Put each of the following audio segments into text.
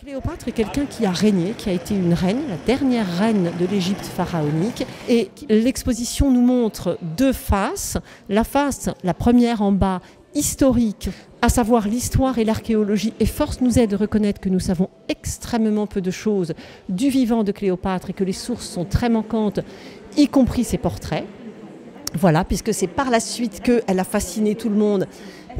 Cléopâtre est quelqu'un qui a régné, qui a été une reine, la dernière reine de l'Égypte pharaonique. Et l'exposition nous montre deux faces. La face, la première en bas, historique, à savoir l'histoire et l'archéologie. Et force nous est de reconnaître que nous savons extrêmement peu de choses du vivant de Cléopâtre et que les sources sont très manquantes, y compris ses portraits. Voilà, puisque c'est par la suite qu'elle a fasciné tout le monde.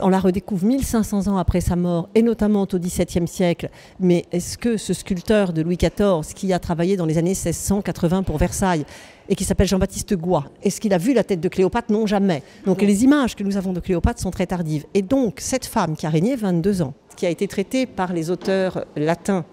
On la redécouvre 1500 ans après sa mort, et notamment au XVIIe siècle. Mais est-ce que ce sculpteur de Louis XIV, qui a travaillé dans les années 1680 pour Versailles, et qui s'appelle Jean-Baptiste Goix, est-ce qu'il a vu la tête de Cléopâtre? Non, jamais. Donc les images que nous avons de Cléopâtre sont très tardives. Et donc cette femme qui a régné 22 ans, qui a été traitée par les auteurs latins,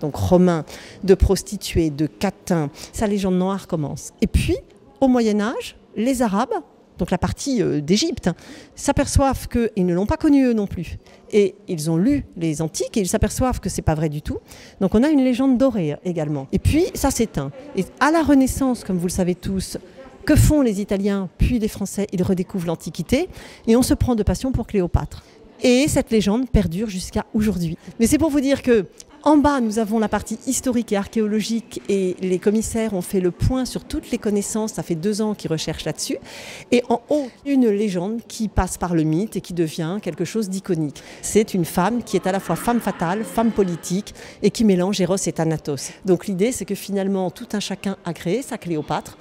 donc romains, de prostituée, de catin, sa légende noire commence. Et puis, au Moyen-Âge, les Arabes, donc la partie d'Égypte, s'aperçoivent qu'ils ne l'ont pas connue eux non plus. Et ils ont lu les Antiques et ils s'aperçoivent que ce n'est pas vrai du tout. Donc on a une légende dorée également. Et puis ça s'éteint. Et à la Renaissance, comme vous le savez tous, que font les Italiens puis les Français? Ils redécouvrent l'Antiquité et on se prend de passion pour Cléopâtre. Et cette légende perdure jusqu'à aujourd'hui. Mais c'est pour vous dire que en bas, nous avons la partie historique et archéologique et les commissaires ont fait le point sur toutes les connaissances. Ça fait 2 ans qu'ils recherchent là-dessus. Et en haut, une légende qui passe par le mythe et qui devient quelque chose d'iconique. C'est une femme qui est à la fois femme fatale, femme politique et qui mélange Eros et Thanatos. Donc l'idée, c'est que finalement, tout un chacun a créé sa Cléopâtre.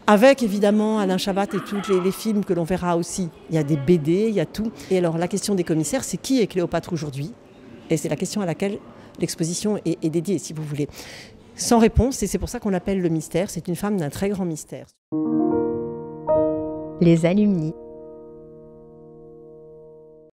Avec évidemment Alain Chabat et tous les films que l'on verra aussi. Il y a des BD, il y a tout. Et alors la question des commissaires, c'est qui est Cléopâtre aujourd'hui? Et c'est la question à laquelle l'exposition est dédiée, si vous voulez. Sans réponse, et c'est pour ça qu'on l'appelle le mystère. C'est une femme d'un très grand mystère. Les alumni.